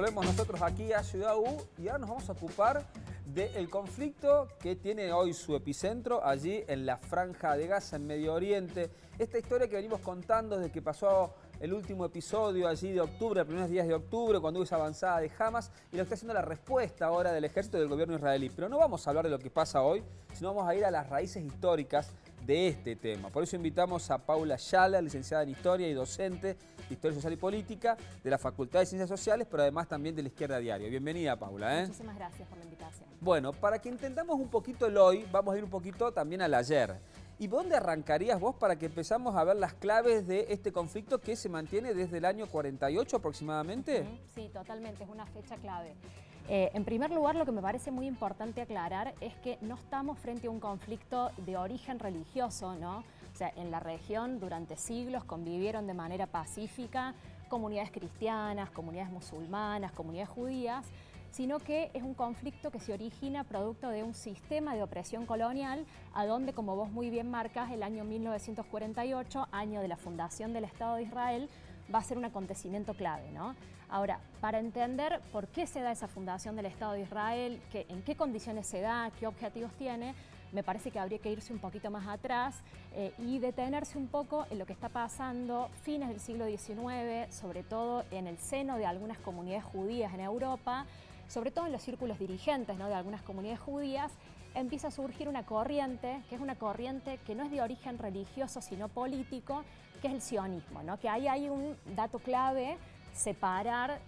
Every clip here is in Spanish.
Volvemos nosotros aquí a Ciudad U y ahora nos vamos a ocupar del conflicto que tiene hoy su epicentro allí en la Franja de Gaza, en Medio Oriente. Esta historia que venimos contando desde que pasó el último episodio allí de octubre, los primeros días de octubre, cuando hubo esa avanzada de Hamas, y lo que está haciendo la respuesta ahora del ejército y del gobierno israelí. Pero no vamos a hablar de lo que pasa hoy, sino vamos a ir a las raíces históricas de este tema. Por eso invitamos a Paula Yala, licenciada en Historia y docente de Historia Social y Política de la Facultad de Ciencias Sociales, pero además también de La Izquierda Diario. Bienvenida, Paula. Muchísimas gracias por la invitación. Bueno, para que entendamos un poquito el hoy, vamos a ir un poquito también al ayer. ¿Y dónde arrancarías vos para que empezamos a ver las claves de este conflicto que se mantiene desde el año 48 aproximadamente? Sí, totalmente, es una fecha clave. En primer lugar, lo que me parece muy importante aclarar es que no estamos frente a un conflicto de origen religioso, ¿no? O sea, en la región durante siglos convivieron de manera pacífica comunidades cristianas, comunidades musulmanas, comunidades judías, sino que es un conflicto que se origina producto de un sistema de opresión colonial, a donde, como vos muy bien marcas, el año 1948, año de la fundación del Estado de Israel, va a ser un acontecimiento clave, ¿no? Ahora, para entender por qué se da esa fundación del Estado de Israel, en qué condiciones se da, qué objetivos tiene, me parece que habría que irse un poquito más atrás y detenerse un poco en lo que está pasando fines del siglo XIX, sobre todo en el seno de algunas comunidades judías en Europa, sobre todo en los círculos dirigentes, ¿no?, de algunas comunidades judías. Empieza a surgir una corriente, que es una corriente que no es de origen religioso, sino político, que es el sionismo, ¿no? Que ahí hay un dato clave, separar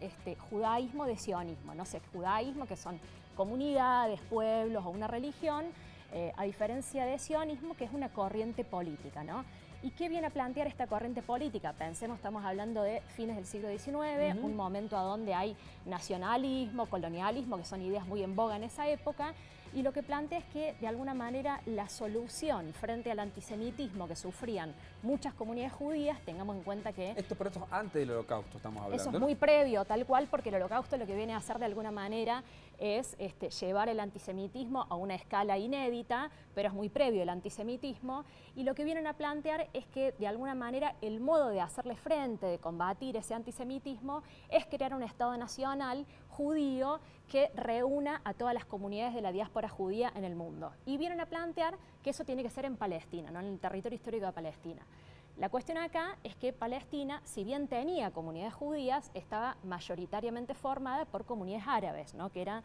judaísmo de sionismo, ¿no? Sé, judaísmo, que son comunidades, pueblos o una religión, a diferencia de sionismo, que es una corriente política, ¿no? ¿Y qué viene a plantear esta corriente política? Pensemos, estamos hablando de fines del siglo XIX, un momento a donde hay nacionalismo, colonialismo, que son ideas muy en boga en esa época, y lo que plantea es que, de alguna manera, la solución frente al antisemitismo que sufrían muchas comunidades judías, tengamos en cuenta que... Esto antes del Holocausto estamos hablando. Eso es muy previo, tal cual, porque el Holocausto lo que viene a hacer de alguna manera es llevar el antisemitismo a una escala inédita, pero es muy previo el antisemitismo, y lo que vienen a plantear es que, de alguna manera, el modo de hacerle frente, de combatir ese antisemitismo, es crear un Estado nacional judío que reúna a todas las comunidades de la diáspora judía en el mundo. Y vienen a plantear que eso tiene que ser en Palestina, ¿no?, en el territorio histórico de Palestina. La cuestión acá es que Palestina, si bien tenía comunidades judías, estaba mayoritariamente formada por comunidades árabes, ¿no?, que era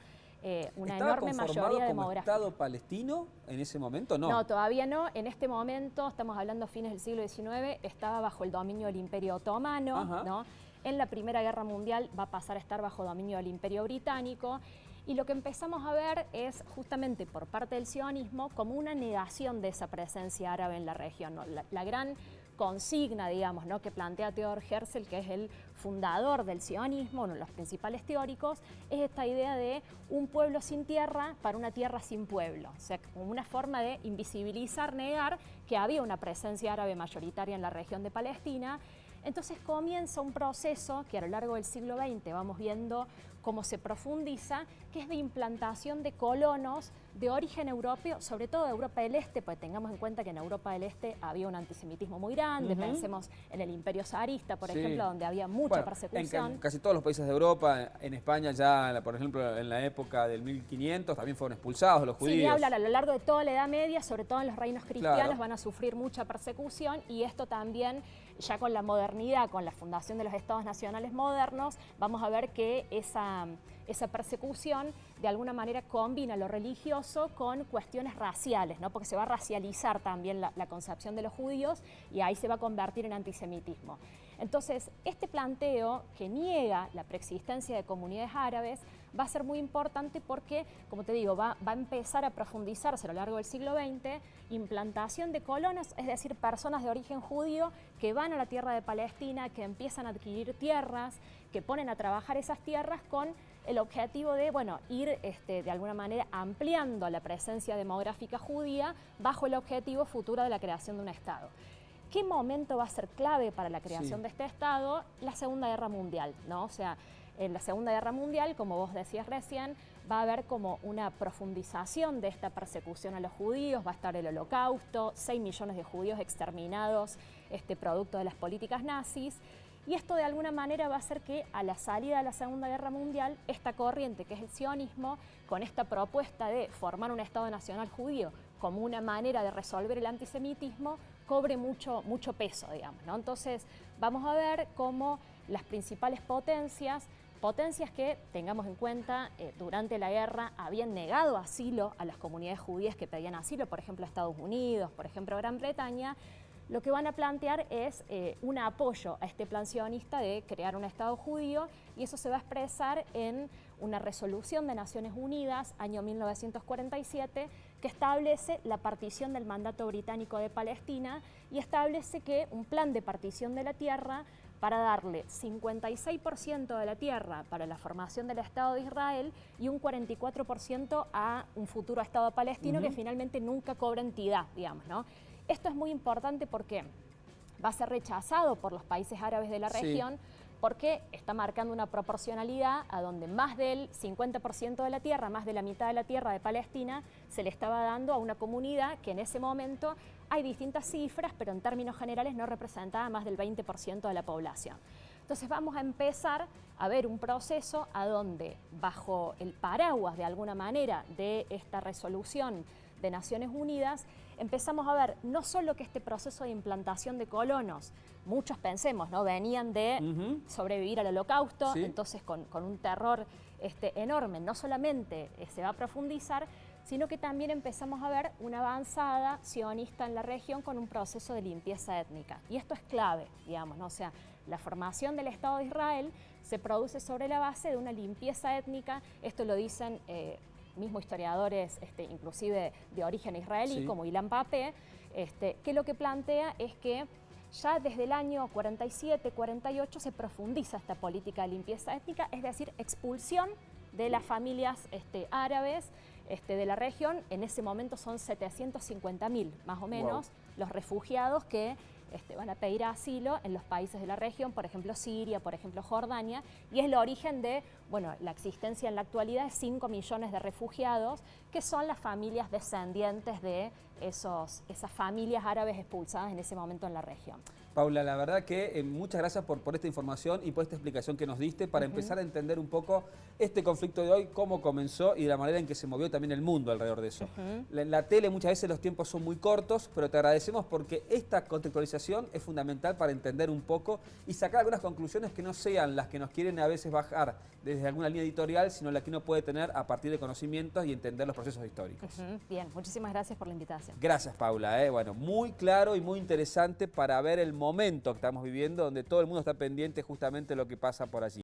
una enorme mayoría demográfica. ¿Estado palestino en ese momento? No. No, todavía no. En este momento, estamos hablando fines del siglo XIX, estaba bajo el dominio del Imperio Otomano, ¿no? En la Primera Guerra Mundial va a pasar a estar bajo dominio del Imperio Británico. Y lo que empezamos a ver es, justamente por parte del sionismo, como una negación de esa presencia árabe en la región, ¿no? La gran consigna, digamos, ¿no?, que plantea Theodor Herzl, que es el fundador del sionismo, uno de los principales teóricos, es esta idea de un pueblo sin tierra para una tierra sin pueblo. O sea, como una forma de invisibilizar, negar que había una presencia árabe mayoritaria en la región de Palestina. Entonces comienza un proceso que a lo largo del siglo XX vamos viendo cómo se profundiza, que es de implantación de colonos de origen europeo, sobre todo de Europa del Este, pues tengamos en cuenta que en Europa del Este había un antisemitismo muy grande, pensemos en el Imperio zarista, por ejemplo, donde había mucha persecución. En casi todos los países de Europa, en España ya, por ejemplo, en la época del 1500, también fueron expulsados los judíos. Sí, hablar a lo largo de toda la Edad Media, sobre todo en los reinos cristianos, van a sufrir mucha persecución, y esto también, ya con la modernidad, con la fundación de los estados nacionales modernos, vamos a ver que esa persecución de alguna manera combina lo religioso con cuestiones raciales, ¿no?, porque se va a racializar también la concepción de los judíos, y ahí se va a convertir en antisemitismo. Entonces, este planteo que niega la preexistencia de comunidades árabes va a ser muy importante porque, como te digo, va a empezar a profundizarse a lo largo del siglo XX, implantación de colonos, es decir, personas de origen judío que van a la tierra de Palestina, que empiezan a adquirir tierras, que ponen a trabajar esas tierras con el objetivo de, bueno, ir de alguna manera ampliando la presencia demográfica judía bajo el objetivo futuro de la creación de un Estado. ¿Qué momento va a ser clave para la creación de este Estado? La Segunda Guerra Mundial, ¿no? O sea, en la Segunda Guerra Mundial, como vos decías recién, va a haber como una profundización de esta persecución a los judíos, va a estar el Holocausto, 6 millones de judíos exterminados, producto de las políticas nazis. Y esto de alguna manera va a hacer que a la salida de la Segunda Guerra Mundial, esta corriente que es el sionismo, con esta propuesta de formar un Estado nacional judío como una manera de resolver el antisemitismo, cobre mucho peso, digamos, ¿no? Entonces vamos a ver cómo las principales potencias que, tengamos en cuenta, durante la guerra habían negado asilo a las comunidades judías que pedían asilo, por ejemplo Estados Unidos, por ejemplo Gran Bretaña, lo que van a plantear es un apoyo a este plan sionista de crear un Estado judío, y eso se va a expresar en una resolución de Naciones Unidas, año 1947, que establece la partición del mandato británico de Palestina y establece que un plan de partición de la tierra para darle 56% de la tierra para la formación del Estado de Israel y un 44% a un futuro Estado palestino que finalmente nunca cobra entidad, digamos, ¿no? Esto es muy importante porque va a ser rechazado por los países árabes de la región, porque está marcando una proporcionalidad a donde más del 50% de la tierra, más de la mitad de la tierra de Palestina, se le estaba dando a una comunidad que en ese momento hay distintas cifras, pero en términos generales no representaba más del 20% de la población. Entonces vamos a empezar a ver un proceso a donde, bajo el paraguas de alguna manera de esta resolución de Naciones Unidas, empezamos a ver no solo que este proceso de implantación de colonos, muchos pensemos, ¿no?, venían de sobrevivir al Holocausto, entonces con un terror enorme, no solamente se va a profundizar, sino que también empezamos a ver una avanzada sionista en la región con un proceso de limpieza étnica. Y esto es clave, digamos, ¿no? O sea, la formación del Estado de Israel se produce sobre la base de una limpieza étnica, esto lo dicen mismos historiadores, inclusive de origen israelí, como Ilan Pappé, que lo que plantea es que ya desde el año 47, 48 se profundiza esta política de limpieza étnica, es decir, expulsión de las familias árabes de la región. En ese momento son 750.000 más o menos los refugiados que van a pedir asilo en los países de la región, por ejemplo Siria, por ejemplo Jordania, y es el origen de, bueno, la existencia en la actualidad de 5 millones de refugiados, que son las familias descendientes de esas familias árabes expulsadas en ese momento en la región. Paula, la verdad que muchas gracias por esta información y por esta explicación que nos diste para empezar a entender un poco este conflicto de hoy, cómo comenzó y la manera en que se movió también el mundo alrededor de eso. En la tele muchas veces los tiempos son muy cortos, pero te agradecemos porque esta contextualización es fundamental para entender un poco y sacar algunas conclusiones que no sean las que nos quieren a veces bajar desde alguna línea editorial, sino las que uno puede tener a partir de conocimientos y entender los procesos históricos. Bien, muchísimas gracias por la invitación. Gracias, Paula. Bueno, muy claro y muy interesante para ver el momento que estamos viviendo, donde todo el mundo está pendiente justamente de lo que pasa por allí.